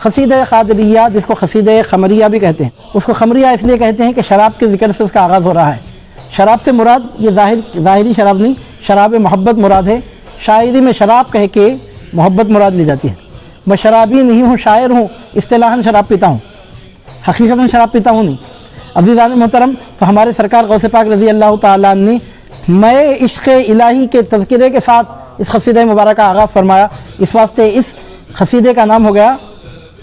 قصیدہ قادریہ جس کو قصیدہ خمریہ بھی کہتے ہیں، اس کو خمریہ اس لیے کہتے ہیں کہ شراب کے ذکر سے اس کا آغاز ہو رہا ہے۔ شراب سے مراد یہ ظاہری شراب نہیں، شراب محبت مراد ہے۔ شاعری میں شراب کہہ کے محبت مراد لی جاتی ہے۔ میں شرابی نہیں ہوں، شاعر ہوں، اصطلاحاً شراب پیتا ہوں، حقیقتاً شراب پیتا ہوں نہیں۔ عزیزان محترم، تو ہمارے سرکار غوث پاک رضی اللہ تعالیٰ عنہ نے میں عشق الہی کے تذکرے کے ساتھ اس قصیدہ مبارکہ کا آغاز فرمایا، اس واسطے اس قصیدے کا نام ہو گیا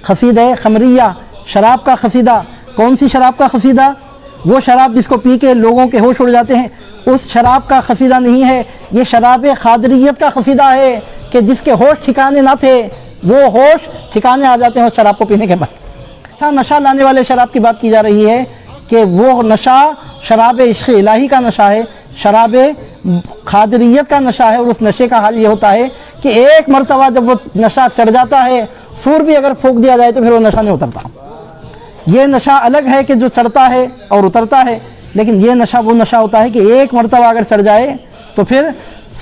قصیدہ خمریہ، شراب کا قصیدہ۔ کون سی شراب کا قصیدہ؟ وہ شراب جس کو پی کے لوگوں کے ہوش اڑ جاتے ہیں، اس شراب کا قصیدہ نہیں ہے، یہ شراب قادریت کا قصیدہ ہے کہ جس کے ہوش ٹھکانے نہ تھے وہ ہوش ٹھکانے آ جاتے ہیں اس شراب کو پینے کے بعد۔ ایسا نشہ لانے والے شراب کی بات کی جا رہی ہے کہ وہ نشہ شراب عشق الہی کا نشہ ہے، شراب قادریت کا نشہ ہے، اور اس نشے کا حال یہ ہوتا ہے کہ ایک مرتبہ جب وہ نشہ چڑھ جاتا ہے، سور بھی اگر پھونک دیا جائے تو پھر وہ نشہ نہیں اترتا۔ یہ نشہ الگ ہے کہ جو چڑھتا ہے اور اترتا ہے، لیکن یہ نشہ وہ نشہ ہوتا ہے کہ ایک مرتبہ اگر چڑھ جائے تو پھر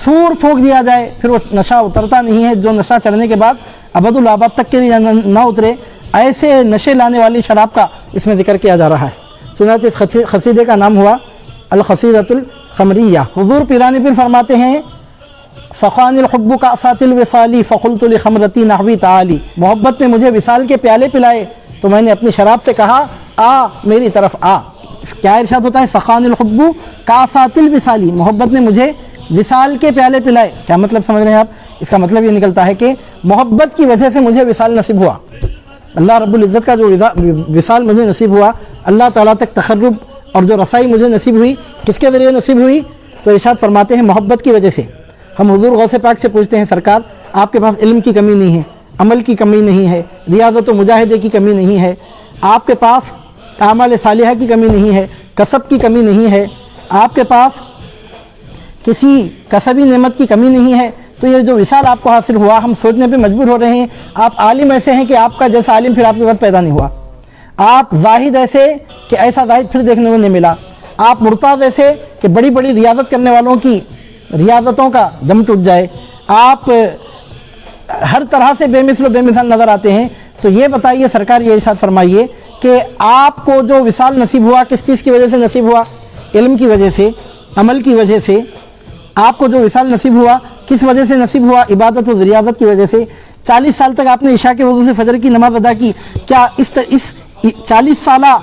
سور پھونک دیا جائے پھر وہ نشہ اترتا نہیں ہے۔ جو نشہ چڑھنے کے بعد ابد الآباد تک کے لیے نہ اترے، ایسے نشے لانے والی شراب کا اس میں ذکر کیا جا رہا ہے۔ چنانچہ اس قصیدے کا نام ہوا القصیدۃ الخمریہ۔ حضور پیرانی پیر فرماتے ہیں سقانی الحب کأسات الوصال فقلت لخمرتی نحوی تعالی، محبت نے مجھے وصال کے پیالے پلائے تو میں نے اپنی شراب سے کہا آ میری طرف آ۔ کیا ارشاد ہوتا ہے؟ سقانی الحب کأسات الوصال، محبت نے مجھے وصال کے پیالے پلائے۔ کیا مطلب سمجھ رہے ہیں آپ؟ اس کا مطلب یہ نکلتا ہے کہ محبت کی وجہ سے مجھے وصال نصیب ہوا، اللہ رب العزت کا جو وصال مجھے نصیب ہوا، اللہ تعالیٰ تک تقرب اور جو رسائی مجھے نصیب ہوئی، کس کے ذریعے نصیب ہوئی؟ تو ارشاد فرماتے ہیں محبت کی وجہ سے۔ ہم حضور غوث پاک سے پوچھتے ہیں سرکار آپ کے پاس علم کی کمی نہیں ہے، عمل کی کمی نہیں ہے، ریاضت و مجاہدے کی کمی نہیں ہے، آپ کے پاس اعمال صالحہ کی کمی نہیں ہے، کسب کی کمی نہیں ہے، آپ کے پاس کسی کسبی نعمت کی کمی نہیں ہے، تو یہ جو وصال آپ کو حاصل ہوا ہم سوچنے پہ مجبور ہو رہے ہیں۔ آپ عالم ایسے ہیں کہ آپ کا جیسا عالم پھر آپ کے بعد پیدا نہیں ہوا، آپ زاہد ایسے کہ ایسا زاہد پھر دیکھنے کو نہیں ملا، آپ مرتاض ایسے کہ بڑی بڑی ریاضت کرنے والوں کی ریاضتوں کا دم ٹوٹ جائے، آپ ہر طرح سے بے مثل و بے مثال نظر آتے ہیں۔ تو یہ بتائیے سرکار، یہ ارشاد فرمائیے کہ آپ کو جو وصال نصیب ہوا کس چیز کی وجہ سے نصیب ہوا؟ علم کی وجہ سے، عمل کی وجہ سے۔ آپ کو جو وصال نصیب ہوا کس وجہ سے نصیب ہوا؟ عبادت و ریاضت کی وجہ سے۔ 40 سال تک آپ نے عشاء کے وضو سے فجر کی نماز ادا کی، کیا اس 40 سالہ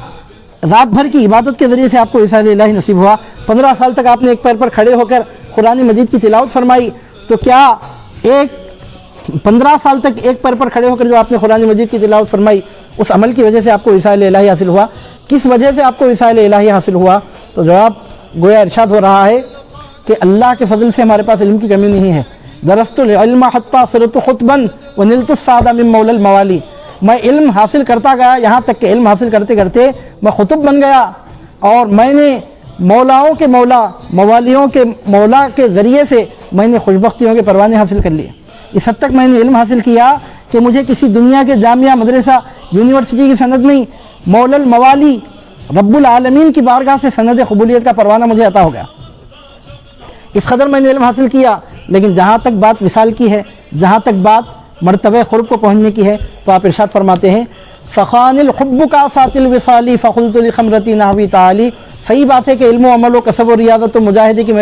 رات بھر کی عبادت کے ذریعے سے آپ کو وصال الہی نصیب ہوا؟ 15 سال تک آپ نے ایک پیر پر کھڑے ہو کر قرآن مجید کی تلاوت فرمائی، تو کیا 15 سال تک ایک پیر پر کھڑے ہو کر جو آپ نے قرآن مجید کی تلاوت فرمائی اس عمل کی وجہ سے آپ کو وصال الہی حاصل ہوا؟ کس وجہ سے آپ کو وصال الہی حاصل ہوا؟ تو جواب گویا ارشاد ہو رہا ہے کہ اللہ کے فضل سے ہمارے پاس علم کی کمی نہیں ہے۔ درست العلم حتی صرت خطبا ونلت السعادة من مولا الموالی، میں علم حاصل کرتا گیا یہاں تک کہ علم حاصل کرتے کرتے میں خطب بن گیا، اور میں نے مولاؤں کے مولا، موالیوں کے مولا کے ذریعے سے میں نے خوشبختیوں کے پروانے حاصل کر لیے۔ اس حد تک میں نے علم حاصل کیا کہ مجھے کسی دنیا کے جامعہ مدرسہ یونیورسٹی کی سند نہیں، مولا الموالی رب العالمین کی بارگاہ سے سند قبولیت کا پروانہ مجھے عطا ہو گیا۔ اس قدر میں نے علم حاصل کیا۔ لیکن جہاں تک بات وصال کی ہے، جہاں تک بات مرتبہ قرب کو پہنچنے کی ہے، تو آپ ارشاد فرماتے ہیں سخان الحب کأسات الوصال فقلت لخمرتی نحوی تعالی۔ صحیح بات ہے کہ علم و عمل و کسب و ریاضت و مجاہدے کی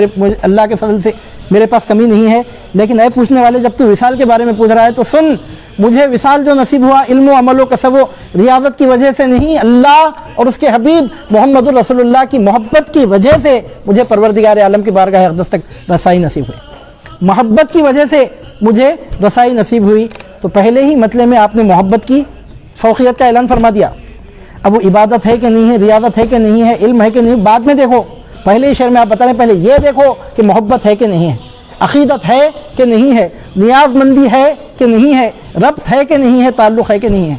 اللہ کے فضل سے میرے پاس کمی نہیں ہے، لیکن اے پوچھنے والے جب تو وصال کے بارے میں پوچھ رہا ہے تو سن، مجھے وصال جو نصیب ہوا علم و عمل و کسب و ریاضت کی وجہ سے نہیں، اللہ اور اس کے حبیب محمد رسول اللہ کی محبت کی وجہ سے مجھے پروردگار عالم کی بارگاہ اقدس تک رسائی نصیب ہوئی، محبت کی وجہ سے مجھے رسائی نصیب ہوئی۔ تو پہلے ہی مطلب میں آپ نے محبت کی فوقیت کا اعلان فرما دیا۔ اب وہ عبادت ہے کہ نہیں ہے، ریاضت ہے کہ نہیں ہے، علم ہے کہ نہیں، بعد میں دیکھو، پہلے ہی شعر میں آپ بتا رہے ہیں، پہلے یہ دیکھو کہ محبت ہے کہ نہیں ہے، عقیدت ہے کہ نہیں ہے، نیاز مندی ہے کہ نہیں ہے، ربط ہے کہ نہیں ہے، تعلق ہے کہ نہیں ہے۔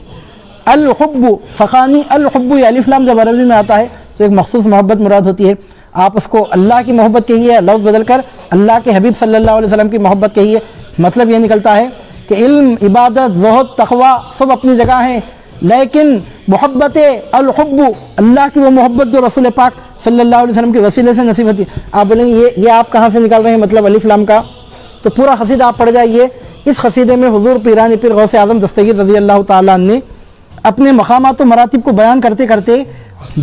الحب فقانی، الحب یہ الف لام جب عربی میں آتا ہے تو ایک مخصوص محبت مراد ہوتی ہے، آپ اس کو اللہ کی محبت کہیے، لفظ بدل کر اللہ کے حبیب صلی اللہ علیہ وسلم کی محبت کہیے، مطلب یہ نکلتا ہے کہ علم، عبادت، زہد، تقوی سب اپنی جگہ ہیں، لیکن محبت الحب، اللہ کی وہ محبت جو رسول پاک صلی اللہ علیہ وسلم کے وسیلے سے نصیب ہوتی ہے۔ آپ بولیں گے یہ آپ کہاں سے نکال رہے ہیں مطلب الف لام کا؟ تو پورا قصیدہ آپ پڑھ جائیے۔ اس قصیدے میں حضور پیرانی پیر غوث اعظم دستگیر رضی اللہ تعالیٰ عنہ نے اپنے مقامات و مراتب کو بیان کرتے کرتے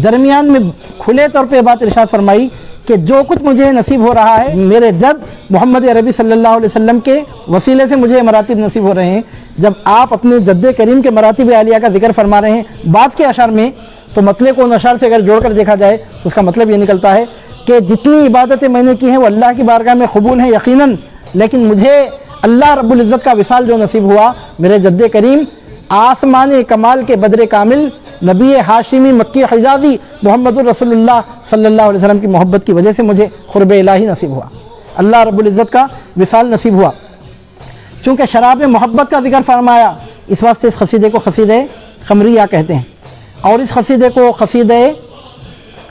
درمیان میں کھلے طور پہ بات ارشاد فرمائی کہ جو کچھ مجھے نصیب ہو رہا ہے میرے جد محمد عربی صلی اللہ علیہ وسلم کے وسیلے سے مجھے مراتب نصیب ہو رہے ہیں۔ جب آپ اپنے جد کریم کے مراتب عالیہ کا ذکر فرما رہے ہیں بعد کے اشعار میں، تو مطلع کو ان اشعار سے اگر جوڑ کر دیکھا جائے تو اس کا مطلب یہ نکلتا ہے کہ جتنی عبادتیں میں نے کی ہیں وہ اللہ کی بارگاہ میں قبول ہیں یقیناً، لیکن مجھے اللہ رب العزت کا وصال جو نصیب ہوا میرے جد کریم آسمان کمال کے بدر کامل نبی ہاشمی مکی حجازی محمد الرسول اللہ صلی اللہ علیہ وسلم کی محبت کی وجہ سے مجھے قرب الہی نصیب ہوا، اللہ رب العزت کا وصال نصیب ہوا۔ چونکہ شراب محبت کا ذکر فرمایا اس واسطے اس قصیدے کو قصیدہ خمریہ کہتے ہیں، اور اس قصیدے کو قصیدہ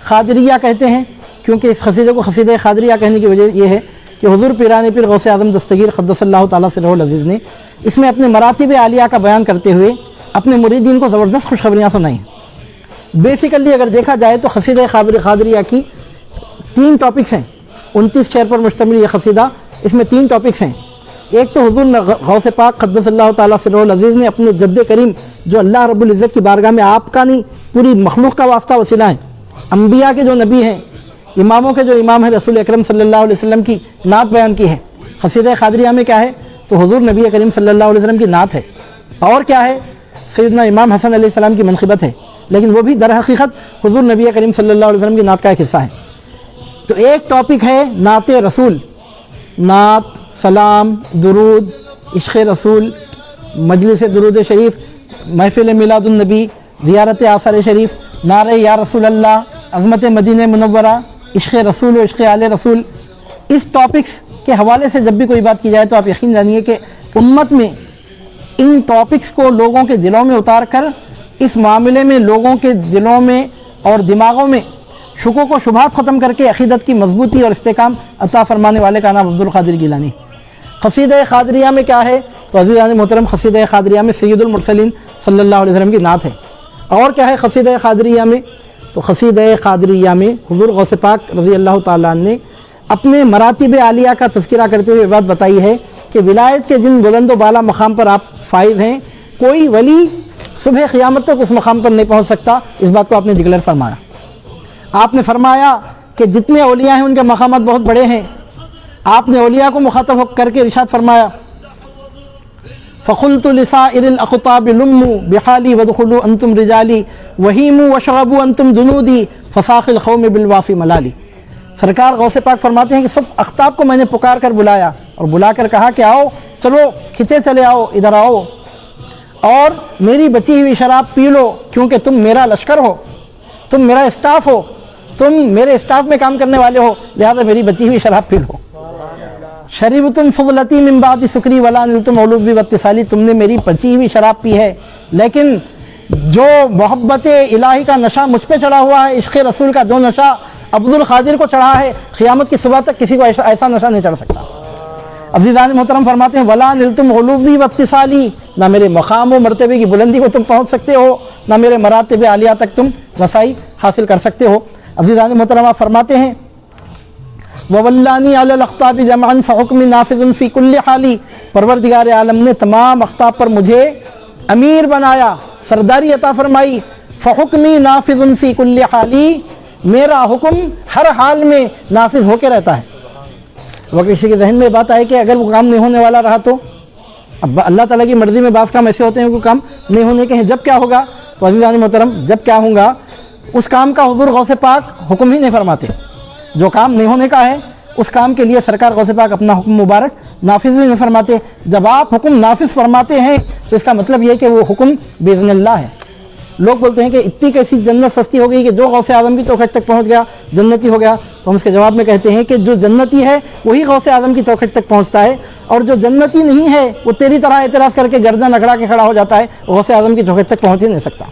خادریہ کہتے ہیں، کیونکہ اس قصیدے کو قصیدہ خادریہ کہنے کی وجہ یہ ہے کہ حضور پیران پیر غوث اعظم دستگیر قدس اللہ تعالیٰ سرہ العزیز نے اس میں اپنے مراتب عالیہ کا بیان کرتے ہوئے اپنے مریدین کو زبردست خوشخبریاں سنائیں۔ بیسیکلی اگر دیکھا جائے تو قصیدہ خادریہ کی 3 ٹاپکس ہیں، 29 شعر پر مشتمل یہ قصیدہ، اس میں 3 ٹاپکس ہیں۔ ایک تو حضور غوث پاک قدس اللہ تعالیٰ سرہ العزیز نے اپنے جد کریم جو اللہ رب العزت کی بارگاہ میں آپ کا نہیں پوری مخلوق کا واسطہ وسیلہ ہیں، انبیاء کے جو نبی ہیں، اماموں کے جو امام ہیں، رسول اکرم صلی اللہ علیہ وسلم کی نعت بیان کی ہے۔ قصیدہ خادریہ میں کیا ہے تو حضور نبی کریم صلی اللہ علیہ وسلم کی نعت ہے، اور کیا ہے سیدنا امام حسن علیہ السلام کی منقبت ہے، لیکن وہ بھی در حقیقت حضور نبی کریم صلی اللہ علیہ وسلم کی نعت کا ایک حصہ ہے۔ تو ایک ٹاپک ہے نعت رسول، نعت، سلام، درود، عشق رسول، مجلس درود شریف، محفل میلاد النبی، زیارت آثار شریف، نعرہ یا رسول اللہ، عظمت مدینہ منورہ، عشق رسول و عشق آل رسول۔ اس ٹاپکس کے حوالے سے جب بھی کوئی بات کی جائے تو آپ یقین جانیے کہ امت میں ان ٹاپکس کو لوگوں کے دلوں میں اتار کر اس معاملے میں لوگوں کے دلوں میں اور دماغوں میں شکوک و شبہات ختم کر کے عقیدت کی مضبوطی اور استحکام عطا فرمانے والے کا نام عبدالقادر گیلانی۔ قصیدہ خادریہ میں کیا ہے تو عزیزان محترم قصیدہ خادریہ میں سید المرسلین صلی اللہ علیہ وسلم کی نعت ہے۔ اور کیا ہے قصیدہ خادریہ میں تو قصیدہ خادریہ میں حضور غوث پاک رضی اللہ تعالیٰ عنہ نے اپنے مراتب عالیہ کا تذکرہ کرتے ہوئے بات بتائی ہے کہ ولایت کے جن بلند و بالا مقام پر آپ فائز ہیں کوئی ولی صبح قیامت تک اس مقام پر نہیں پہنچ سکتا، اس بات کو آپ نے ڈکلیئر فرمایا۔ آپ نے فرمایا کہ جتنے اولیاء ہیں ان کے مقامات بہت بڑے ہیں۔ آپ نے اولیاء کو مخاطب کر کے ارشاد فرمایا فَقُلْتُ لِسَائِرِ الْأَقْطَابِ لُمُّوا بِحَالِي وَادْخُلُوا أَنْتُمْ رِجَالِي وَهِيمُوا وَاشْرَبُوا أَنْتُمْ جُنُودِي فَصَاقِ الْقَوْمِ بِالْوَافِ مَلَالِي۔ سرکار غوث پاک فرماتے ہیں کہ سب اقطاب کو میں نے پکار کر بلایا اور بلا کر کہا کہ آؤ، چلو کھچے چلے آؤ، ادھر آؤ اور میری بچی ہوئی شراب پی لو، کیونکہ تم میرا لشکر ہو، تم میرا اسٹاف ہو، تم میرے اسٹاف میں کام کرنے والے ہو، لہذا میری بچی ہوئی شراب پی لو۔ شریبتم فضلتی من بعد سکری ولا نلتم علوبی واتصالی، تم نے میری بچی ہوئی شراب پی ہے، لیکن جو محبت الہی کا نشہ مجھ پہ چڑھا ہوا ہے، عشق رسول کا جو نشہ عبدالقادر کو چڑھا ہے، قیامت کی صبح تک کسی کو ایسا نشہ نہیں چڑھ سکتا۔ عزیزان محترم فرماتے ہیں ولا نلتم علوبی واتصالی، نہ میرے مقام و مرتبے کی بلندی کو تم پہنچ سکتے ہو، نہ میرے مراتب عالیہ تک تم رسائی حاصل کر سکتے ہو۔ عزیزان محترم آپ فرماتے ہیں وَوَلَّانِي عَلَى الْأَقْطَابِ جَمْعًا فَحُكْمِ نَافِذٌ فِي كُلِّ حَالٍ، پروردگار عالم نے تمام اقطاب پر مجھے امیر بنایا، سرداری عطا فرمائی۔ فَحُكْمِ نَافِذٌ فِي كُلِّ حَالٍ، میرا حکم ہر حال میں نافذ ہو کے رہتا ہے۔ وہ کسی کے ذہن میں بات آئے کہ اگر وہ کام نہیں ہونے والا رہا تو اب اللہ تعالیٰ کی مرضی میں بعض کام ایسے ہوتے ہیں کہ کام نہیں ہونے کے ہیں، جب کیا ہوگا تو عزیزان محترم جب کیا ہوگا اس کام کا حضور غوث پاک حکم ہی نہیں فرماتے۔ جو کام نہیں ہونے کا ہے اس کام کے لیے سرکار غوث پاک اپنا حکم مبارک نافذ نہیں فرماتے۔ جب آپ حکم نافذ فرماتے ہیں تو اس کا مطلب یہ کہ وہ حکم باذن اللہ ہے۔ لوگ بولتے ہیں کہ اتنی کیسی جنت سستی ہو گئی کہ جو غوث اعظم کی توقیت تک پہنچ گیا جنتی ہو گیا، تو ہم اس کے جواب میں کہتے ہیں کہ جو جنتی ہے وہی غوث اعظم کی توقیت تک پہنچتا ہے، اور جو جنتی نہیں ہے وہ تیری طرح اعتراض کر کے گردن اکڑا کے کھڑا ہو جاتا ہے، غوث اعظم کی توقیت تک پہنچ ہی نہیں سکتا۔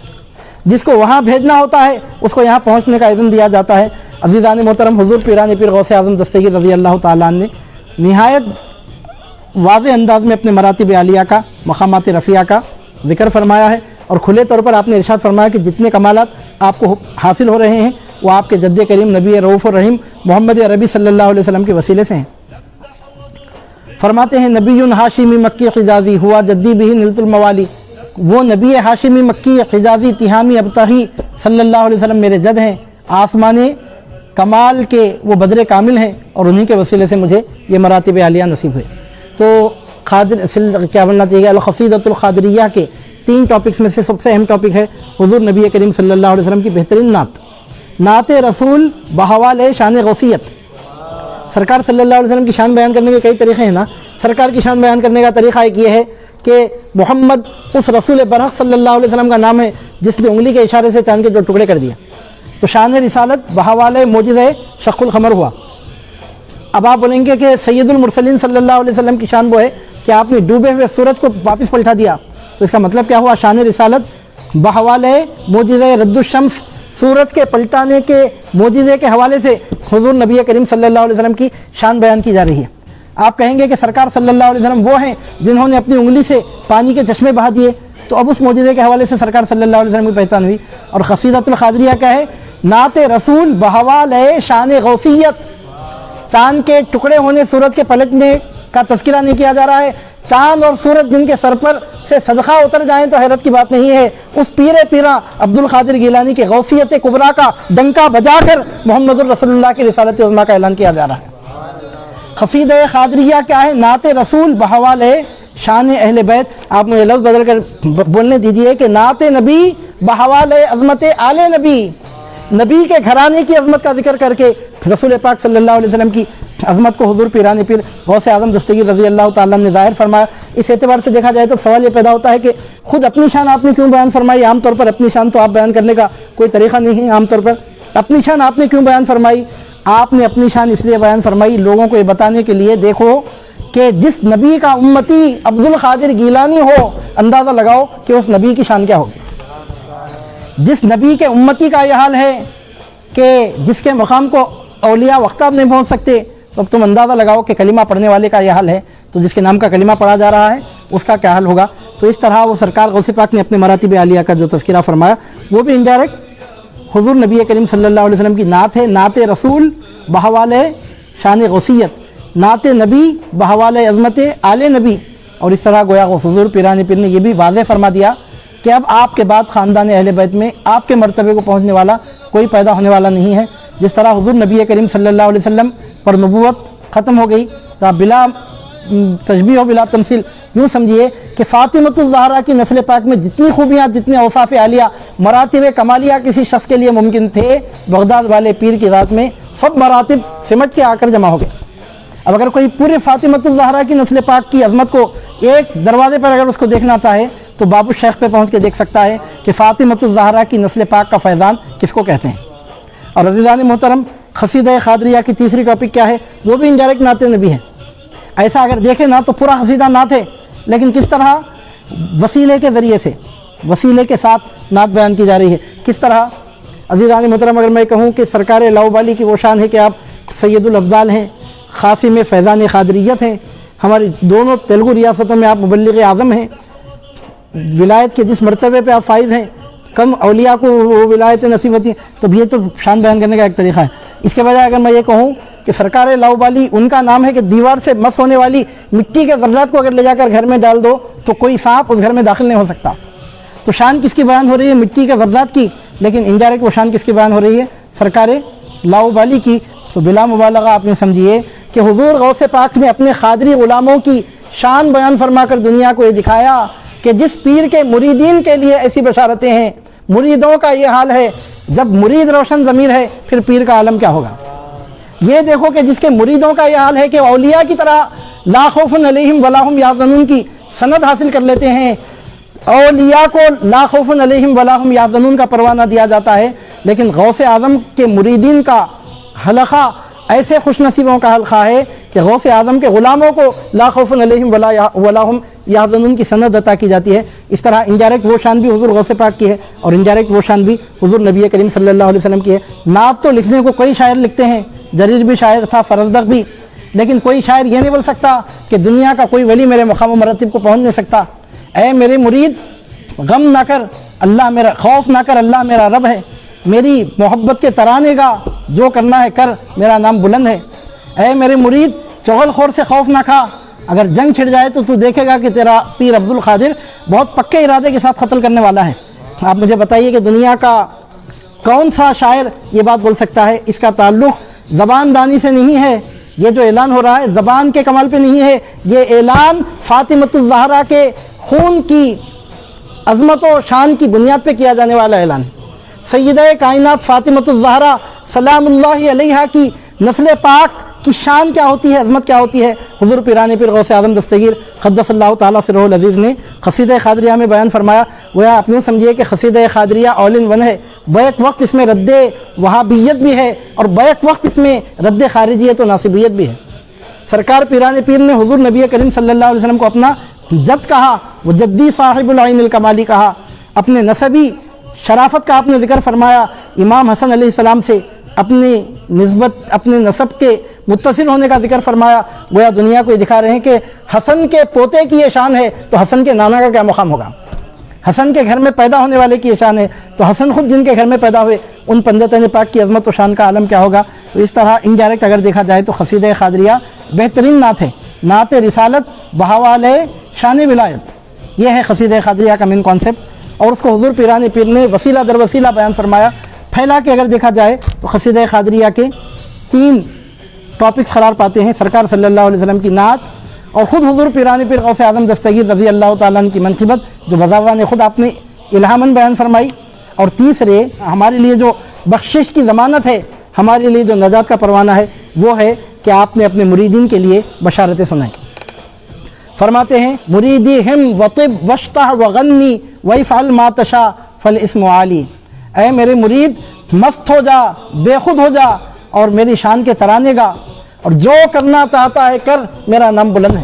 جس کو وہاں بھیجنا ہوتا ہے اس کو یہاں پہنچنے کا اذن دیا جاتا ہے۔ عزیزان محترم حضور پیران پیر غوث اعظم دستگیر رضی اللہ تعالیٰ عنہ نے نہایت واضح انداز میں اپنے مراتب عالیہ کا، مقامات رفیعہ کا ذکر فرمایا ہے، اور کھلے طور پر آپ نے ارشاد فرمایا کہ جتنے کمالات آپ کو حاصل ہو رہے ہیں وہ آپ کے جد کریم نبی رؤوف الرحیم محمد عربی صلی اللہ علیہ وسلم کے وسیلے سے ہیں۔ فرماتے ہیں نبی ہاشمی مکی حجازی ہوا جدی بھی نلت الموالی، وہ نبی ہاشمی مکی حجازی تہامی ابتہی صلی اللہ علیہ وسلم میرے جد ہیں، آسمانی کمال کے وہ بدر کامل ہیں، اور انہی کے وسیلے سے مجھے یہ مراتب عالیہ نصیب ہوئے۔ تو کیا بننا چاہیے، القصیدۃ القادریہ کے 3 ٹاپکس میں سے سب سے اہم ٹاپک ہے حضور نبی کریم صلی اللہ علیہ وسلم کی بہترین نعت رسول بحوال شان غوثیت۔ سرکار صلی اللہ علیہ وسلم کی شان بیان کرنے کے کئی طریقے ہیں نا۔ سرکار کی شان بیان کرنے کا طریقہ ایک یہ ہے کہ محمد اس رسول برحق صلی اللہ علیہ وسلم کا نام ہے جس نے انگلی کے اشارے سے چاند کے 2 ٹکڑے کر دیا، تو شان رسالت بحوالِ معجزہ شق القمر ہوا۔ اب آپ بولیں گے کہ سید المرسلین صلی اللہ علیہ وسلم کی شان وہ ہے کہ آپ نے ڈوبے ہوئے سورج کو واپس پلٹا دیا، تو اس کا مطلب کیا ہوا؟ شان رسالت بحوالِ معجزہ رد الشمس، سورج کے پلٹانے کے معجزے کے حوالے سے حضور نبی کریم صلی اللہ علیہ وسلم کی شان بیان کی جا رہی ہے۔ آپ کہیں گے کہ سرکار صلی اللہ علیہ وسلم وہ ہیں جنہوں نے اپنی انگلی سے پانی کے چشمے بہا دیے، تو اب اس معجزے کے حوالے سے سرکار صلی اللہ علیہ وسلم کی پہچان ہوئی۔ اور قصیدۃ القادریہ کیا ہے؟ نعت رسول بحوال شان غوثیت۔ چاند کے ٹکڑے ہونے، سورج کے پلٹنے کا تذکرہ نہیں کیا جا رہا ہے، چاند اور سورج جن کے سر پر سے صدقہ اتر جائیں تو حیرت کی بات نہیں ہے، اس پیرا عبد القادر گیلانی کی غوثیت کبریٰ کا ڈنکا بجا کر محمد الرسول اللہ کی رسالت عظمیٰ کا اعلان کیا جا رہا ہے۔ قصیدہ قادریہ کیا ہے؟ نعت رسول بحوال شان اہل بیت۔ آپ مجھے لفظ بدل کر بولنے دیجئے کہ نعت نبی بحوال عظمت آل نبی، نبی کے گھرانے کی عظمت کا ذکر کر کے رسول پاک صلی اللہ علیہ وسلم کی عظمت کو حضور پیران پیر غوث اعظم دستگیر رضی اللہ تعالیٰ نے ظاہر فرمایا۔ اس اعتبار سے دیکھا جائے تو سوال یہ پیدا ہوتا ہے کہ خود اپنی شان آپ نے کیوں بیان فرمائی؟ عام طور پر اپنی شان تو آپ بیان کرنے کا کوئی طریقہ نہیں ہے، عام طور پر اپنی شان آپ نے کیوں بیان فرمائی؟ آپ نے اپنی شان اس لیے بیان فرمائی لوگوں کو یہ بتانے کے لیے، دیکھو کہ جس نبی کا امتی عبد القادر گیلانی ہو، اندازہ لگاؤ کہ اس نبی کی شان کیا ہوگی۔ جس نبی کے امتی کا یہ حال ہے کہ جس کے مقام کو اولیاء وقتاب نہیں پہنچ سکتے، تو اب تم اندازہ لگاؤ کہ کلمہ پڑھنے والے کا یہ حال ہے، تو جس کے نام کا کلمہ پڑھا جا رہا ہے اس کا کیا حال ہوگا؟ تو اس طرح وہ سرکار غوث پاک نے اپنے مراتب عالیہ کا جو تذکرہ فرمایا وہ بھی انڈائریکٹ حضور نبی کریم صلی اللہ علیہ وسلم کی نعت ہے، نعت رسول بحوال شان غوثیت، نعت نبی بحوال عظمت آل نبی۔ اور اس طرح گویا حضور پیران پیر نے یہ بھی واضح فرما دیا کہ اب آپ کے بعد خاندان اہل بیت میں آپ کے مرتبے کو پہنچنے والا کوئی پیدا ہونے والا نہیں ہے۔ جس طرح حضور نبی کریم صلی اللہ علیہ وسلم پر نبوت ختم ہو گئی، تو آپ بلا تشبیہ و بلا تمثیل یوں سمجھیے کہ فاطمۃ الزہرا کی نسل پاک میں جتنی خوبیاں، جتنے اوصاف عالیہ، مراتب کمالیہ کسی شخص کے لیے ممکن تھے، بغداد والے پیر کی ذات میں سب مراتب سمٹ کے آ کر جمع ہو گئے۔ اب اگر کوئی پورے فاطمۃ الزہرا کی نسل پاک کی عظمت کو ایک دروازے پر اگر اس کو دیکھنا چاہے تو باب الشیخ پہ پہنچ کے دیکھ سکتا ہے کہ فاطمۃ الزہرا کی نسل پاک کا فیضان کس کو کہتے ہیں۔ اور عزیزان محترم، قصیدہ قادریہ کی تیسری ٹاپک کیا ہے؟ وہ بھی انڈائریکٹ نعت نبی ہے۔ ایسا اگر دیکھیں نا تو پورا قصیدہ نعت ہے، لیکن کس طرح؟ وسیلے کے ذریعے سے، وسیلے کے ساتھ نعت بیان کی جا رہی ہے۔ کس طرح؟ عزیزان محترم، اگر میں کہوں کہ سرکار لاؤبالی کی وہ شان ہے کہ آپ سید الافضال ہیں، خاصم فیضان قادریت ہیں، ہماری دونوں تیلگو ریاستوں میں آپ مبلغ اعظم ہیں، ولایت کے جس مرتبے پہ آپ فائز ہیں، کم اولیاء کو وہ ولایت نصیب ہوتی ہیں، تو یہ تو شان بیان کرنے کا ایک طریقہ ہے۔ اس کے بجائے اگر میں یہ کہوں کہ سرکار لاؤبالی ان کا نام ہے کہ دیوار سے مس ہونے والی مٹی کے ذرات کو اگر لے جا کر گھر میں ڈال دو تو کوئی سانپ اس گھر میں داخل نہیں ہو سکتا، تو شان کس کی بیان ہو رہی ہے؟ مٹی کے ذرات کی، لیکن انڈائریکٹ وہ شان کس کی بیان ہو رہی ہے؟ سرکار لاؤبالی کی۔ تو بلا مبالغہ آپ نے سمجھیے کہ حضور غوث پاک نے اپنے قادری غلاموں کی شان بیان فرما کر دنیا کو یہ دکھایا کہ جس پیر کے مریدین کے لیے ایسی بشارتیں ہیں، مریدوں کا یہ حال ہے، جب مرید روشن ضمیر ہے پھر پیر کا عالم کیا ہوگا۔ یہ دیکھو کہ جس کے مریدوں کا یہ حال ہے کہ اولیاء کی طرح لا خوف علیہم ولا هم یحزنون کی سند حاصل کر لیتے ہیں، اولیاء کو لا خوف علیہم ولا هم یحزنون کا پروانہ دیا جاتا ہے، لیکن غوث اعظم کے مریدین کا حلقہ ایسے خوش نصیبوں کا حلقہ ہے کہ غوث اعظم کے غلاموں کو لا خوف علیہم ولا هم یحزنون کی سند عطا کی جاتی ہے۔ اس طرح انڈائریکٹ وہ شان بھی حضور غوث پاک کی ہے اور انڈائریکٹ وہ شان بھی حضور نبی کریم صلی اللہ علیہ وسلم کی ہے۔ نعت تو لکھنے کو کوئی شاعر لکھتے ہیں، جریر بھی شاعر تھا، فرزدق بھی، لیکن کوئی شاعر یہ نہیں بول سکتا کہ دنیا کا کوئی ولی میرے مقام و مرتب کو پہنچ نہیں سکتا۔ اے میرے مرید غم نہ کر، اللہ میرا، خوف نہ کر، اللہ میرا رب ہے، میری محبت کے ترانے گا، جو کرنا ہے کر، میرا نام بلند ہے۔ اے میرے مرید چغل خور سے خوف نہ کھا، اگر جنگ چھڑ جائے تو دیکھے گا کہ تیرا پیر عبد القادر بہت پکے ارادے کے ساتھ قتل کرنے والا ہے۔ آپ مجھے بتائیے کہ دنیا کا کون سا شاعر یہ بات بول سکتا ہے؟ اس کا تعلق زبان دانی سے نہیں ہے، یہ جو اعلان ہو رہا ہے زبان کے کمال پہ نہیں ہے، یہ اعلان فاطمۃ الزہرا کے خون کی عظمت و شان کی بنیاد پہ کیا جانے والا اعلان ہے۔ سیدہ کائنات فاطمۃ الزہرا سلام اللہ علیہا کی نسل پاک کی شان کیا ہوتی ہے، عظمت کیا ہوتی ہے، حضور پیران پیر غوث اعظم دستگیر قدس اللہ تعالیٰ سرہ العزیز نے قصیدہ قادریہ میں بیان فرمایا۔ وہ آپ یوں سمجھیے کہ قصیدہ قادریہ آل ان ون ہے، بیک وقت اس میں رد وہابیت بھی ہے اور بیک وقت اس میں رد خارجیت و ناصبیت بھی ہے۔ سرکار پیران پیر نے حضور نبی کریم صلی اللہ علیہ وسلم کو اپنا جد کہا، وہ جدی صاحب العین الکمالی کہا، اپنے نسبی شرافت کا آپ نے ذکر فرمایا، امام حسن علیہ السلام سے اپنی نسبت اپنے نسب کے متصل ہونے کا ذکر فرمایا۔ گویا دنیا کو یہ دکھا رہے ہیں کہ حسن کے پوتے کی یہ شان ہے تو حسن کے نانا کا کیا مقام ہوگا، حسن کے گھر میں پیدا ہونے والے کی یہ شان ہے تو حسن خود جن کے گھر میں پیدا ہوئے ان پنجتین پاک کی عظمت و شان کا عالم کیا ہوگا۔ تو اس طرح انڈائریکٹ اگر دیکھا جائے تو قصیدہ قادریہ بہترین نعت ہے، نعت رسالت بحوال شان ولایت، یہ ہے قصیدہ قادریہ کا مین کانسیپٹ، اور اس کو حضور پیران پیر نے وسیلہ در وسیلہ بیان فرمایا۔ پھیلا کے اگر دیکھا جائے تو قصیدہ قادریہ کے 3 ٹاپکس قرار پاتے ہیں، سرکار صلی اللہ علیہ وسلم کی نعت اور خود حضور پیران پیر غوث اعظم دستگیر رضی اللہ تعالیٰ عنہ کی منقبت جو بذاوان خود آپ نے الہاماً بیان فرمائی، اور تیسرے ہمارے لیے جو بخشش کی ضمانت ہے، ہمارے لیے جو نجات کا پروانہ ہے وہ ہے کہ آپ نے اپنے مریدین کے لیے بشارتیں سنائیں۔ فرماتے ہیں مریدی ہم وطب وشتہ وغنی ویفعل ما تشاء فالاسم عالی، اے میرے مرید مست ہو جا، بے خود ہو جا اور میری شان کے ترانے گا، اور جو کرنا چاہتا ہے کر، میرا نام بلند ہے،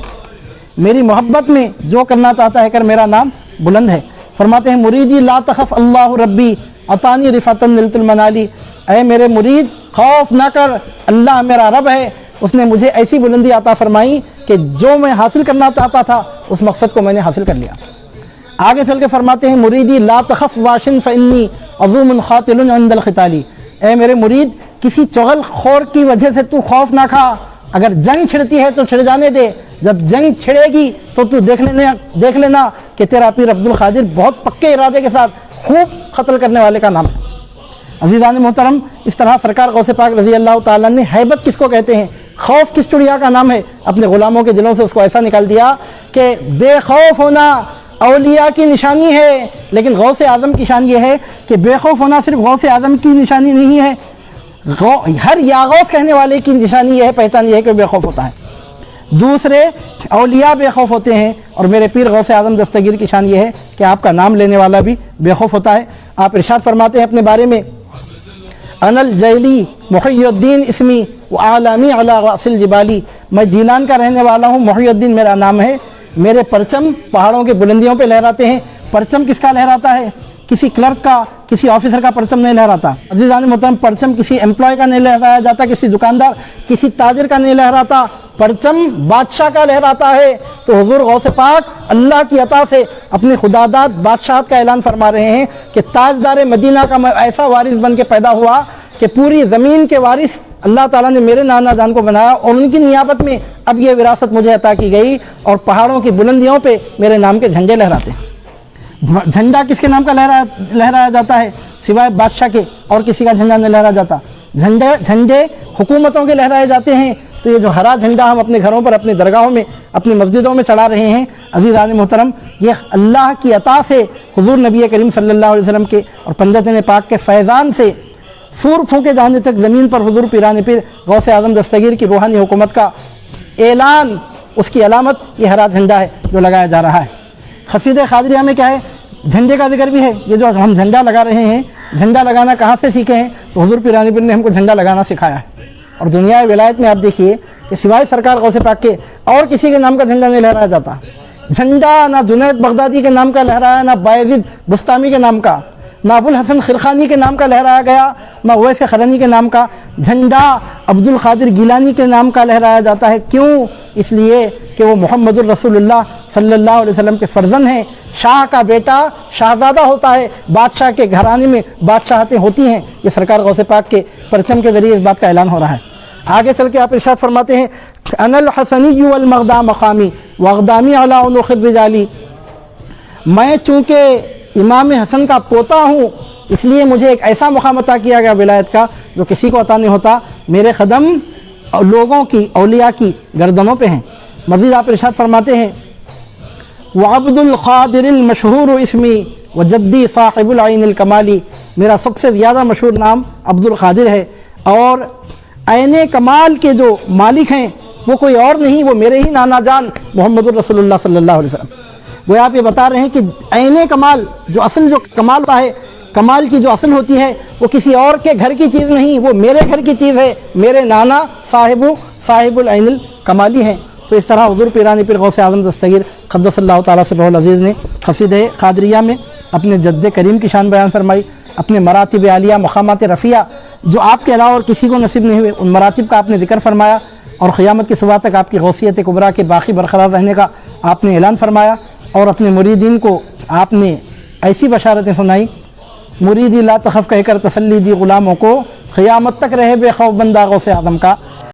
میری محبت میں جو کرنا چاہتا ہے کر، میرا نام بلند ہے۔ فرماتے ہیں مریدی لا تخف اللہ ربی عطانی رفعتا نلت المنالی، اے میرے مرید خوف نہ کر، اللہ میرا رب ہے، اس نے مجھے ایسی بلندی عطا فرمائی کہ جو میں حاصل کرنا چاہتا تھا اس مقصد کو میں نے حاصل کر لیا۔ آگے چل کے فرماتے ہیں مریدی لا تخف واشن فانی عظوم خاطل عند القتال، اے میرے مرید کسی چغل خور کی وجہ سے تو خوف نہ کھا، اگر جنگ چھڑتی ہے تو چھڑ جانے دے، جب جنگ چھڑے گی تو دیکھ لینا کہ تیرا پیر عبد القادر بہت پکے ارادے کے ساتھ خوب قتل کرنے والے کا نام ہے۔ عزیزان محترم، اس طرح سرکار غوث پاک رضی اللہ تعالیٰ نے ہیبت کس کو کہتے ہیں، خوف کس چڑیا کا نام ہے، اپنے غلاموں کے دلوں سے اس کو ایسا نکال دیا کہ بے خوف ہونا اولیاء کی نشانی ہے، لیکن غوث اعظم کی شان یہ ہے کہ بے خوف ہونا صرف غوث اعظم کی نشانی نہیں ہے، ہر یاغوث کہنے والے کی نشانی یہ ہے، پہچان یہ ہے کہ بے خوف ہوتا ہے۔ دوسرے اولیاء بے خوف ہوتے ہیں، اور میرے پیر غوث اعظم دستگیر کی شان یہ ہے کہ آپ کا نام لینے والا بھی بے خوف ہوتا ہے۔ آپ ارشاد فرماتے ہیں اپنے بارے میں انا الجیلی محی الدین اسمی وعالمی علی رأس الجبالی، میں جیلان کا رہنے والا ہوں، محی الدین میرا نام ہے، میرے پرچم پہاڑوں کے بلندیوں پہ لہراتے ہیں۔ پرچم کس کا لہراتا ہے؟ کسی کلرک کا، کسی آفیسر کا پرچم نہیں لہراتا۔ عزیزان محترم، پرچم کسی امپلائی کا نہیں لہرایا جاتا، کسی دکاندار، کسی تاجر کا نہیں لہراتا، پرچم بادشاہ کا لہراتا ہے۔ تو حضور غوث پاک اللہ کی عطا سے اپنی خداداد بادشاہت کا اعلان فرما رہے ہیں کہ تاجدار مدینہ کا میں ایسا وارث بن کے پیدا ہوا کہ پوری زمین کے وارث اللہ تعالیٰ نے میرے نانا جان کو بنایا، اور ان کی نیابت میں اب یہ وراثت مجھے عطا کی گئی، اور پہاڑوں کی بلندیوں پہ میرے نام کے جھنڈے لہراتے ہیں۔ جھنڈا کس کے نام کا لہرایا جاتا ہے؟ سوائے بادشاہ کے اور کسی کا جھنڈا نہیں لہرایا جاتا۔ جھنڈے حکومتوں کے لہرائے جاتے ہیں، تو یہ جو ہرا جھنڈا ہم اپنے گھروں پر، اپنی درگاہوں میں، اپنی مسجدوں میں چڑھا رہے ہیں، عزیزان محترم، یہ اللہ کی عطا سے حضور نبی کریم صلی اللہ علیہ وسلم کے اور پنجتین پاک کے فیضان سے سور پھونکے جانے تک زمین پر حضور پیران پیر غوث اعظم دستگیر کی روحانی حکومت کا اعلان، اس کی علامت یہ ہرا جھنڈا ہے جو لگایا جا رہا ہے۔ قصیدہ قادریہ میں کیا ہے؟ جھنڈے کا ذکر بھی ہے۔ یہ جو ہم جھنڈا لگا رہے ہیں، جھنڈا لگانا کہاں سے سیکھے ہیں؟ تو حضور پیران پیر نے ہم کو جھنڈا لگانا سکھایا ہے۔ اور دنیا ولایت میں آپ دیکھیے کہ سوائے سرکار غوث پاک کے اور کسی کے نام کا جھنڈا نہیں لہرایا جاتا۔ جھنڈا نہ جنید بغدادی کے نام کا لہرایا، نہ بایزید بستامی کے نام کا، نہ ابو الحسن خرخانی کے نام کا لہرایا گیا، نہ اویس قرنی کے نام کا۔ جھنڈا عبد القادر گیلانی کے نام کا لہرایا جاتا ہے۔ کیوں؟ اس لیے کہ وہ محمد الرسول اللہ صلی اللہ علیہ وسلم کے فرزند ہیں، شاہ کا بیٹا شہزادہ ہوتا ہے، بادشاہ کے گھرانے میں بادشاہتیں ہوتی ہیں۔ یہ سرکار غوث پاک کے پرچم کے ذریعے اس بات کا اعلان ہو رہا ہے۔ آگے چل کے آپ ارشاد فرماتے ہیں انا الحسنی والمغدا مقامی واغدامی علی عنق الرجالی، میں چونکہ امام حسن کا پوتا ہوں اس لیے مجھے ایک ایسا مقام عطا کیا گیا ولایت کا جو کسی کو عطا نہیں ہوتا، میرے قدم لوگوں کی، اولیاء کی گردنوں پہ ہیں۔ مزید آپ ارشاد فرماتے ہیں وعبد القادر المشہور اسمی وجدی صاحب العین الکمالی، میرا سب سے زیادہ مشہور نام عبد القادر ہے، اور عین کمال کے جو مالک ہیں وہ کوئی اور نہیں، وہ میرے ہی نانا جان محمد الرسول اللہ صلی اللہ علیہ وسلم۔ وہ آپ یہ بتا رہے ہیں کہ عین کمال جو اصل جو کمال ہوتا ہے، کمال کی جو اصل ہوتی ہے وہ کسی اور کے گھر کی چیز نہیں، وہ میرے گھر کی چیز ہے، میرے نانا صاحب العین الکمالی ہیں۔ تو اس طرح حضور پیران پیر غوث اعظم دستگیر قدس اللہ تعالیٰ سرہ العزیز نے قصیدہ قادریہ میں اپنے جد کریم کی شان بیان فرمائی، اپنے مراتب عالیہ، مقامات رفیع جو آپ کے علاوہ اور کسی کو نصیب نہیں ہوئے، ان مراتب کا آپ نے ذکر فرمایا، اور قیامت کی صبح تک آپ کی غوثیت کبریٰ کے باقی برقرار رہنے کا آپ نے اعلان فرمایا، اور اپنے مریدین کو آپ نے ایسی بشارتیں سنائی، مریدی لا تخف کہہ کر تسلی دی غلاموں کو، قیامت تک رہے بے خوف بندہ غوث اعظم کا۔